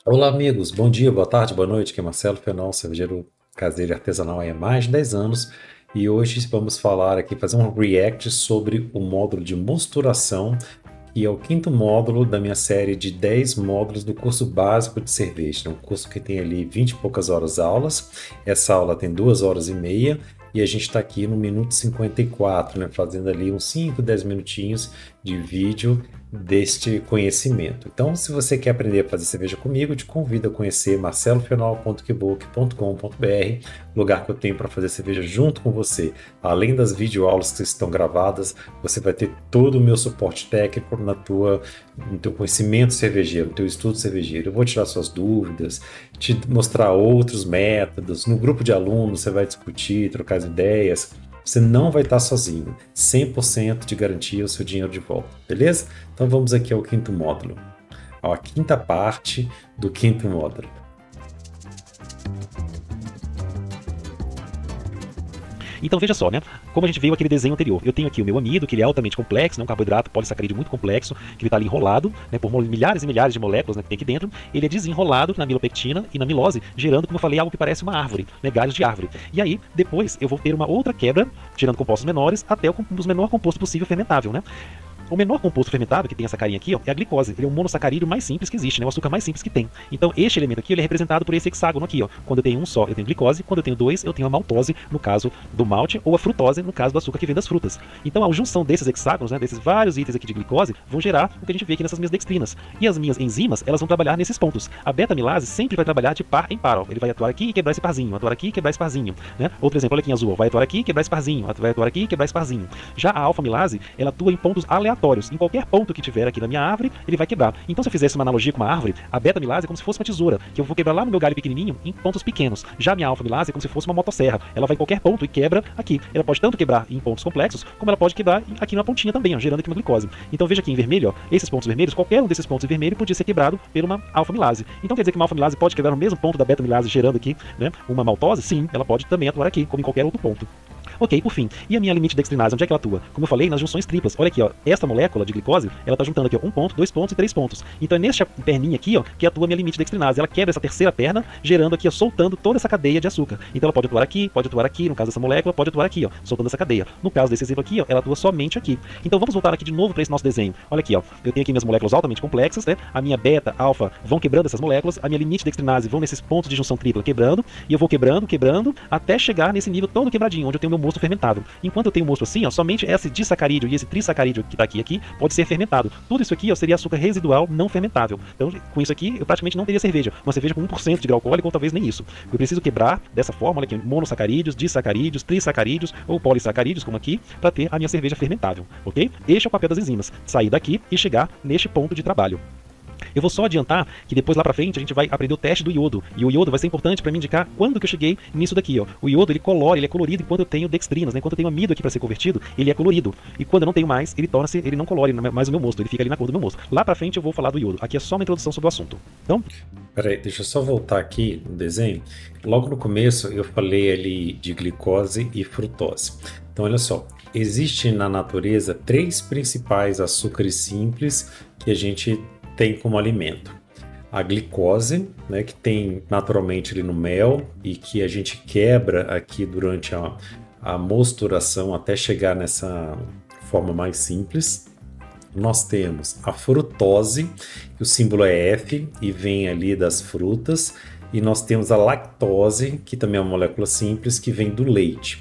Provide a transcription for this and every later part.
Olá, amigos. Bom dia, boa tarde, boa noite. Aqui é Marcelo Fenol, cervejeiro caseiro e artesanal há mais de 10 anos. E hoje vamos falar aqui, fazer um react sobre o módulo de mosturação, que é o quinto módulo da minha série de 10 módulos do curso básico de cerveja. É um curso que tem ali 20 e poucas horas aulas. Essa aula tem 2 horas e meia. E a gente está aqui no minuto 54, né, fazendo ali uns 5, 10 minutinhos de vídeo deste conhecimento. Então, se você quer aprender a fazer cerveja comigo, eu te convido a conhecer marcelofenol.kbook.com.br, lugar que eu tenho para fazer cerveja junto com você. Além das videoaulas que estão gravadas, você vai ter todo o meu suporte técnico no teu conhecimento cervejeiro, no teu estudo cervejeiro. Eu vou tirar suas dúvidas, te mostrar outros métodos. No grupo de alunos, você vai discutir, trocar as ideias. Você não vai estar sozinho. 100% de garantia o seu dinheiro de volta, beleza? Então vamos aqui ao quinto módulo. A quinta parte do quinto módulo. Então veja só, né? Como a gente viu aquele desenho anterior. Eu tenho aqui o meu amido, que ele é altamente complexo, né? Um carboidrato polissacarídeo muito complexo, que ele está ali enrolado, né? Por milhares e milhares de moléculas, né, que tem aqui dentro. Ele é desenrolado na milopectina e na milose, gerando, como eu falei, algo que parece uma árvore, né? Galhos de árvore. E aí, depois, eu vou ter uma outra quebra, tirando compostos menores, até os menor composto possível fermentável, né? O menor composto fermentado, que tem essa carinha aqui, ó, é a glicose. Ele é o monossacarídeo mais simples que existe, né? O açúcar mais simples que tem. Então, este elemento aqui ele é representado por esse hexágono aqui, ó. Quando eu tenho um só, eu tenho glicose. Quando eu tenho dois, eu tenho a maltose, no caso do malte, ou a frutose, no caso do açúcar que vem das frutas. Então, a junção desses hexágonos, né, desses vários itens aqui de glicose, vão gerar o que a gente vê aqui nessas minhas dextrinas. E as minhas enzimas, elas vão trabalhar nesses pontos. A beta-milase sempre vai trabalhar de par em par, ó. Ele vai atuar aqui e quebrar esse parzinho, atuar aqui e quebrar esse parzinho, né? Outro exemplo, olha aqui em azul, ó. Vai atuar aqui e quebrar esse parzinho, vai atuar aqui e quebrar esse parzinho. Já a alfa-milase, ela atua em pontos aleatórios. Em qualquer ponto que tiver aqui na minha árvore, ele vai quebrar. Então, se eu fizesse uma analogia com uma árvore, a beta-milase é como se fosse uma tesoura, que eu vou quebrar lá no meu galho pequenininho em pontos pequenos. Já a minha alfa-milase é como se fosse uma motosserra. Ela vai em qualquer ponto e quebra aqui. Ela pode tanto quebrar em pontos complexos, como ela pode quebrar aqui na pontinha também, ó, gerando aqui uma glicose. Então, veja aqui em vermelho, ó, esses pontos vermelhos, qualquer um desses pontos em vermelho podia ser quebrado por uma alfa-milase. Então, quer dizer que uma alfa-milase pode quebrar no mesmo ponto da beta-milase, gerando aqui, né, uma maltose? Sim, ela pode também atuar aqui, como em qualquer outro ponto. Ok, por fim. E a minha limite dextrinase, onde é que ela atua? Como eu falei, nas junções triplas. Olha aqui, ó. Esta molécula de glicose, ela tá juntando aqui, ó, um ponto, dois pontos e três pontos. Então é nesta perninha aqui, ó, que atua a minha limite dextrinase. Ela quebra essa terceira perna, gerando aqui, ó, soltando toda essa cadeia de açúcar. Então ela pode atuar aqui, no caso dessa molécula, pode atuar aqui, ó, soltando essa cadeia. No caso desse exemplo aqui, ó, ela atua somente aqui. Então vamos voltar aqui de novo para esse nosso desenho. Olha aqui, ó. Eu tenho aqui minhas moléculas altamente complexas, né? A minha beta, alfa vão quebrando essas moléculas, a minha limite dextrinase vão nesses pontos de junção tripla quebrando, e eu vou quebrando, quebrando, até chegar nesse nível todo quebradinho, onde eu tenho meu mosto fermentável. Enquanto eu tenho mosto assim, ó, somente esse disacarídeo e esse trissacarídeo que está aqui pode ser fermentado. Tudo isso aqui, ó, seria açúcar residual não fermentável. Então, com isso aqui, eu praticamente não teria cerveja. Uma cerveja com 1% de grau alcoólico, ou talvez nem isso. Eu preciso quebrar dessa forma, olha aqui, monossacarídeos, disacarídeos, trissacarídeos ou polissacarídeos, como aqui, para ter a minha cerveja fermentável, ok? Este é o papel das enzimas, sair daqui e chegar neste ponto de trabalho. Eu vou só adiantar que depois lá pra frente a gente vai aprender o teste do iodo. E o iodo vai ser importante para me indicar quando que eu cheguei nisso daqui, ó. O iodo, ele colore, ele é colorido enquanto eu tenho dextrinas, né? Enquanto eu tenho amido aqui para ser convertido, ele é colorido. E quando eu não tenho mais, ele não colore mais o meu mosto, ele fica ali na cor do meu mosto. Lá pra frente eu vou falar do iodo. Aqui é só uma introdução sobre o assunto. Então, Peraí, deixa eu só voltar aqui no desenho. Logo no começo eu falei ali de glicose e frutose. Então, olha só. Existe na natureza três principais açúcares simples que a gente tem como alimento. A glicose, né, que tem naturalmente ali no mel e que a gente quebra aqui durante a mosturação até chegar nessa forma mais simples. Nós temos a frutose, que o símbolo é F e vem ali das frutas, e nós temos a lactose, que também é uma molécula simples, que vem do leite.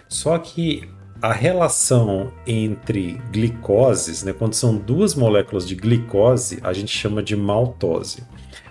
Só que a relação entre glicoses, né, quando são duas moléculas de glicose, a gente chama de maltose.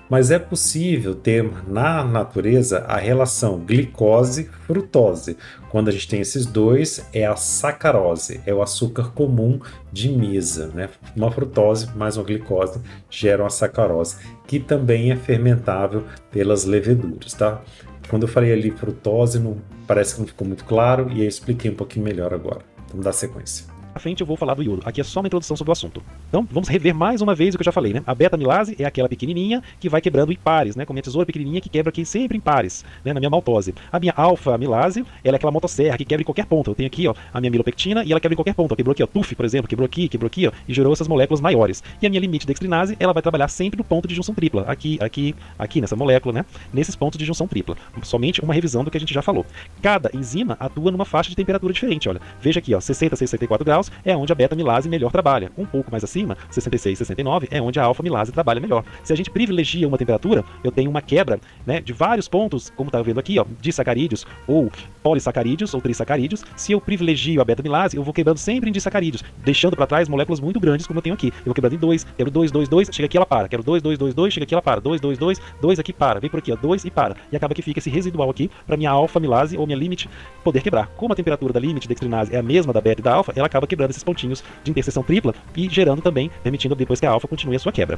Mas é possível ter na natureza a relação glicose-frutose. Quando a gente tem esses dois, é a sacarose, é o açúcar comum de mesa, né? Uma frutose mais uma glicose geram a sacarose, que também é fermentável pelas leveduras, tá? Quando eu falei ali frutose, não, parece que não ficou muito claro, e eu expliquei um pouquinho melhor agora. Vamos dar sequência. À frente eu vou falar do iodo. Aqui é só uma introdução sobre o assunto. Então, vamos rever mais uma vez o que eu já falei, né? A beta-amilase é aquela pequenininha que vai quebrando em pares, né? Com a minha tesoura pequenininha que quebra aqui sempre em pares, né? Na minha maltose. A minha alfa-amilase, ela é aquela motosserra que quebra em qualquer ponto. Eu tenho aqui, ó, a minha amilopectina e ela quebra em qualquer ponto. Ó, quebrou aqui, ó, TUF, por exemplo, quebrou aqui, ó, e gerou essas moléculas maiores. E a minha limite-dextrinase, ela vai trabalhar sempre no ponto de junção tripla. Aqui nessa molécula, né? Nesses pontos de junção tripla. Somente uma revisão do que a gente já falou. Cada enzima atua numa faixa de temperatura diferente, olha. Veja aqui, ó, 60 a 64 graus é onde a beta-amilase melhor trabalha. Um pouco mais acima, 66 a 69, é onde a alfa-amilase trabalha melhor. Se a gente privilegia uma temperatura, eu tenho uma quebra, né, de vários pontos, como está vendo aqui, ó, disacarídeos ou polissacarídeos ou trissacarídeos. Se eu privilegio a beta-amilase, eu vou quebrando sempre em disacarídeos, deixando para trás moléculas muito grandes, como eu tenho aqui. Eu vou quebrando em 2, quero 2, 2, 2, chega aqui ela para. Quero 2, 2, 2, 2, chega aqui ela para. 2, 2, 2, 2 aqui para. Vem por aqui, ó, 2 e para. E acaba que fica esse residual aqui para minha alfa-amilase ou minha limite poder quebrar. Como a temperatura da limite dextrinase é a mesma da beta e da alfa, ela acaba quebrando esses pontinhos de interseção tripla e gerando também, permitindo depois que a alfa continue a sua quebra.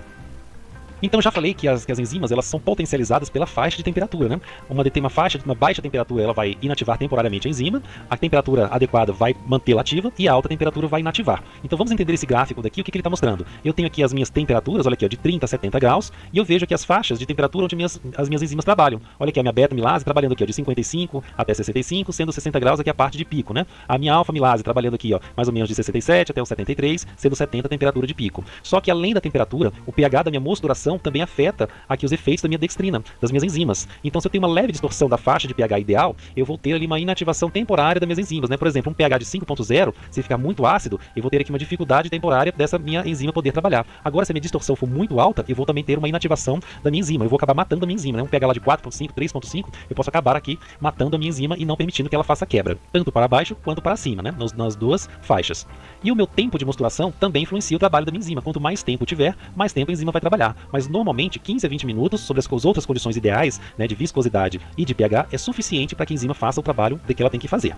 Então já falei que as enzimas elas são potencializadas pela faixa de temperatura, né? Uma faixa de uma baixa temperatura ela vai inativar temporariamente a enzima, a temperatura adequada vai mantê-la ativa e a alta temperatura vai inativar. Então vamos entender esse gráfico daqui, o que ele está mostrando. Eu tenho aqui as minhas temperaturas, olha aqui, ó, de 30 a 70 graus, e eu vejo aqui as faixas de temperatura onde as minhas enzimas trabalham. Olha aqui a minha beta-amilase trabalhando aqui, ó, de 55 até 65, sendo 60 graus aqui a parte de pico, né? A minha alfa-amilase trabalhando aqui, ó, mais ou menos de 67 até os 73, sendo 70 a temperatura de pico. Só que além da temperatura, o pH da minha mosturação também afeta aqui os efeitos da minha dextrina, das minhas enzimas. Então, se eu tenho uma leve distorção da faixa de pH ideal, eu vou ter ali uma inativação temporária das minhas enzimas, né? Por exemplo, um pH de 5.0, se ficar muito ácido, eu vou ter aqui uma dificuldade temporária dessa minha enzima poder trabalhar. Agora, se a minha distorção for muito alta, eu vou também ter uma inativação da minha enzima. Eu vou acabar matando a minha enzima, né? Um pH lá de 4.5, 3.5, eu posso acabar aqui matando a minha enzima e não permitindo que ela faça quebra, tanto para baixo quanto para cima, né? Nas duas faixas. E o meu tempo de mosturação também influencia o trabalho da minha enzima. Quanto mais tempo tiver, mais tempo a enzima vai trabalhar. Mas normalmente 15 a 20 minutos sobre as outras condições ideais, né, de viscosidade e de pH é suficiente para que a enzima faça o trabalho de que ela tem que fazer.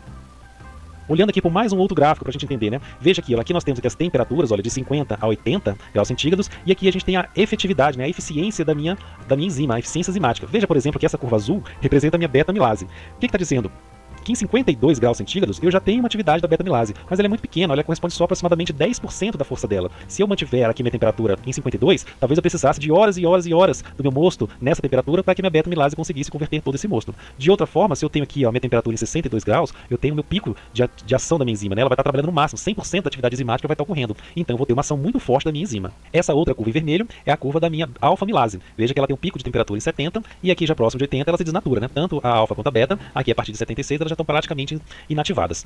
Olhando aqui por mais um outro gráfico para a gente entender, né? Veja aqui, ó, aqui nós temos aqui as temperaturas, olha, de 50 a 80 graus centígrados, e aqui a gente tem a efetividade, né, a eficiência da minha enzima, a eficiência enzimática. Veja, por exemplo, que essa curva azul representa a minha beta-amilase. O que está dizendo? Que em 52 graus centígrados eu já tenho uma atividade da beta-amilase, mas ela é muito pequena, ela corresponde só a aproximadamente 10% da força dela. Se eu mantiver aqui minha temperatura em 52, talvez eu precisasse de horas e horas e horas do meu mosto nessa temperatura para que minha beta-amilase conseguisse converter todo esse mosto. De outra forma, se eu tenho aqui, ó, minha temperatura em 62 graus, eu tenho meu pico de ação da minha enzima, né? Ela vai estar trabalhando no máximo, 100% da atividade enzimática vai estar ocorrendo. Então eu vou ter uma ação muito forte da minha enzima. Essa outra curva em vermelho é a curva da minha alfa-amilase. Veja que ela tem um pico de temperatura em 70 e aqui já próximo de 80 ela se desnatura, né? Tanto a alfa quanto a beta, aqui a partir de 76 elas já estão praticamente inativadas.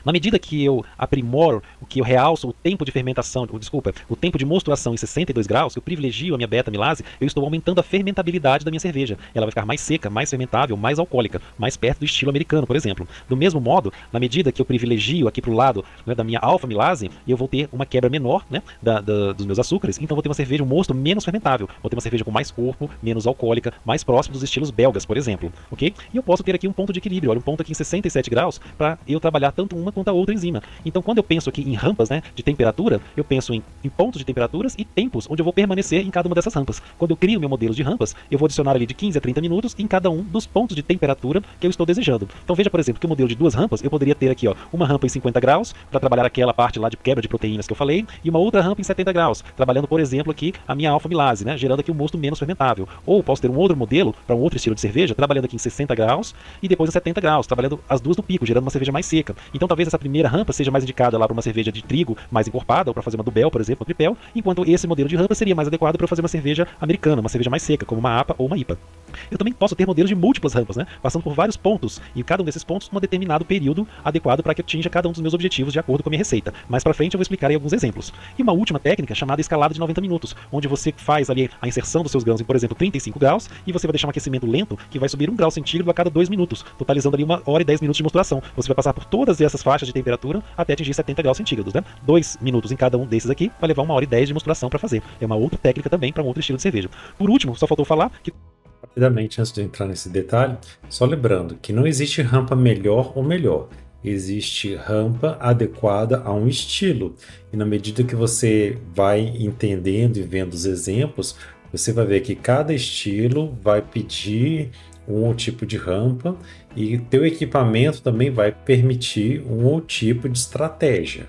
Na medida que eu aprimoro, que eu realço o tempo de fermentação, o tempo de mosturação em 62 graus, que eu privilegio a minha beta-amilase, eu estou aumentando a fermentabilidade da minha cerveja. Ela vai ficar mais seca, mais fermentável, mais alcoólica, mais perto do estilo americano, por exemplo. Do mesmo modo, na medida que eu privilegio aqui para o lado, né, da minha alfa-amilase, eu vou ter uma quebra menor, né, dos meus açúcares, então vou ter uma cerveja, um mosto menos fermentável, vou ter uma cerveja com mais corpo, menos alcoólica, mais próximo dos estilos belgas, por exemplo, ok? E eu posso ter aqui um ponto de equilíbrio, olha, um ponto aqui em 67 graus, para eu trabalhar tanto uma quanto a outra enzima. Então, quando eu penso aqui em rampas, né, de temperatura, eu penso em pontos de temperaturas e tempos onde eu vou permanecer em cada uma dessas rampas. Quando eu crio meu modelo de rampas, eu vou adicionar ali de 15 a 30 minutos em cada um dos pontos de temperatura que eu estou desejando. Então, veja, por exemplo, que o modelo de duas rampas, eu poderia ter aqui, ó, uma rampa em 50 graus, para trabalhar aquela parte lá de quebra de proteínas que eu falei, e uma outra rampa em 70 graus, trabalhando, por exemplo, aqui a minha alfa-amilase, né, gerando aqui um mosto menos fermentável. Ou posso ter um outro modelo, para um outro estilo de cerveja, trabalhando aqui em 60 graus, e depois em 70 graus, trabalhando as duas no pico, gerando uma cerveja mais seca. Então talvez essa primeira rampa seja mais indicada lá para uma cerveja de trigo mais encorpada, ou para fazer uma Duvel, por exemplo, uma Tripel, enquanto esse modelo de rampa seria mais adequado para fazer uma cerveja americana, uma cerveja mais seca, como uma APA ou uma IPA. Eu também posso ter modelos de múltiplas rampas, né, passando por vários pontos, e cada um desses pontos um determinado período adequado para que eu atinja cada um dos meus objetivos de acordo com a minha receita. Mais para frente eu vou explicar aí alguns exemplos. E uma última técnica chamada escalada de 90 minutos, onde você faz ali a inserção dos seus grãos em, por exemplo, 35 graus, e você vai deixar um aquecimento lento que vai subir 1 grau centígrado a cada 2 minutos, totalizando ali 1 hora e 10 minutos de mosturação. Você vai passar por todas essas faixas de temperatura até atingir 70 graus centígrados, né? 2 minutos em cada um desses aqui vai levar 1 hora e 10 de mosturação para fazer. É uma outra técnica também para um outro estilo de cerveja. Por último, só faltou falar que... Rapidamente, antes de eu entrar nesse detalhe, só lembrando que não existe rampa melhor ou melhor. Existe rampa adequada a um estilo. E na medida que você vai entendendo e vendo os exemplos, você vai ver que cada estilo vai pedir um tipo de rampa e teu equipamento também vai permitir um ou tipo de estratégia.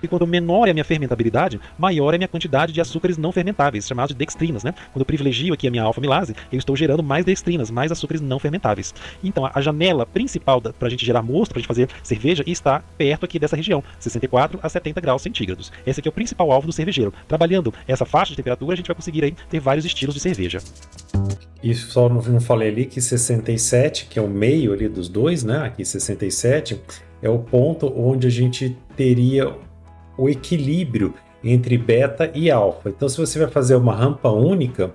E quanto menor é a minha fermentabilidade, maior é a minha quantidade de açúcares não fermentáveis, chamados de dextrinas, né? Quando eu privilegio aqui a minha alfa-amilase, eu estou gerando mais dextrinas, mais açúcares não fermentáveis. Então, a janela principal para a gente gerar mosto, para a gente fazer cerveja, está perto aqui dessa região, 64 a 70 graus centígrados. Esse aqui é o principal alvo do cervejeiro. Trabalhando essa faixa de temperatura, a gente vai conseguir aí ter vários estilos de cerveja. E só não falei ali que 67, que é o meio ali dos dois, né? Aqui 67 é o ponto onde a gente teria o equilíbrio entre beta e alfa. Então, se você vai fazer uma rampa única,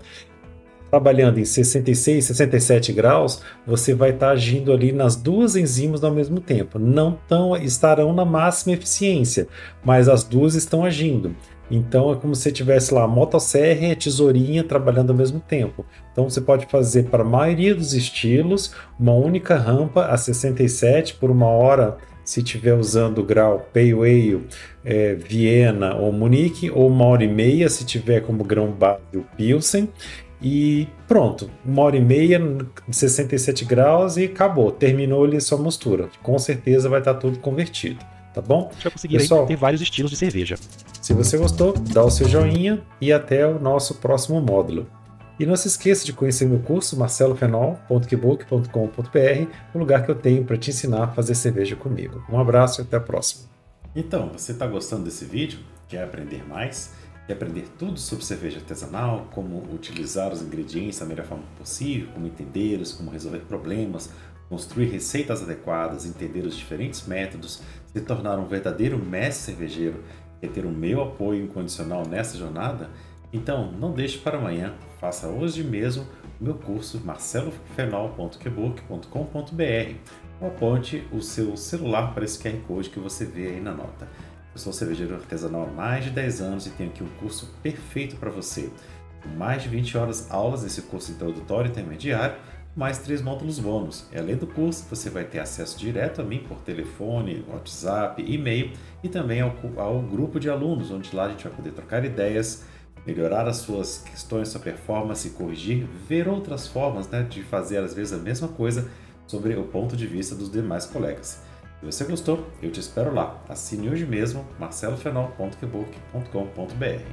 trabalhando em 66, 67 graus, você vai estar agindo ali nas duas enzimas ao mesmo tempo. Não estarão na máxima eficiência, mas as duas estão agindo. Então é como se você tivesse lá a motosserra e a tesourinha trabalhando ao mesmo tempo. Então você pode fazer para a maioria dos estilos uma única rampa a 67 por 1 hora, se estiver usando o grau Pale Ale, Viena ou Munique, ou 1 hora e meia se tiver como grão base o Pilsen. E pronto, 1 hora e meia, 67 graus e acabou, terminou ali sua mostura. Com certeza vai estar tudo convertido, tá bom? Já conseguir Pessoal, ter vários estilos de cerveja. Se você gostou, dá o seu joinha e até o nosso próximo módulo. E não se esqueça de conhecer meu curso marcelofenol.kbook.com.br, o lugar que eu tenho para te ensinar a fazer cerveja comigo. Um abraço e até a próxima. Então, você está gostando desse vídeo? Quer aprender mais? Quer aprender tudo sobre cerveja artesanal, como utilizar os ingredientes da melhor forma possível, como entendê-los, como resolver problemas, construir receitas adequadas, entender os diferentes métodos, se tornar um verdadeiro mestre cervejeiro e ter o meu apoio incondicional nessa jornada? Então, não deixe para amanhã, faça hoje mesmo o meu curso marcelofenol.kbook.com.br ou aponte o seu celular para esse QR Code que você vê aí na nota. Eu sou cervejeiro artesanal há mais de 10 anos e tenho aqui um curso perfeito para você. Com mais de 20 horas aulas nesse curso introdutório e intermediário, mais 3 módulos bônus. E além do curso, você vai ter acesso direto a mim por telefone, WhatsApp, e-mail e também ao grupo de alunos, onde lá a gente vai poder trocar ideias, melhorar as suas questões, sua performance, corrigir, ver outras formas, né, de fazer às vezes a mesma coisa sobre o ponto de vista dos demais colegas. Se você gostou, eu te espero lá. Assine hoje mesmo marcelofenol.kbook.com.br.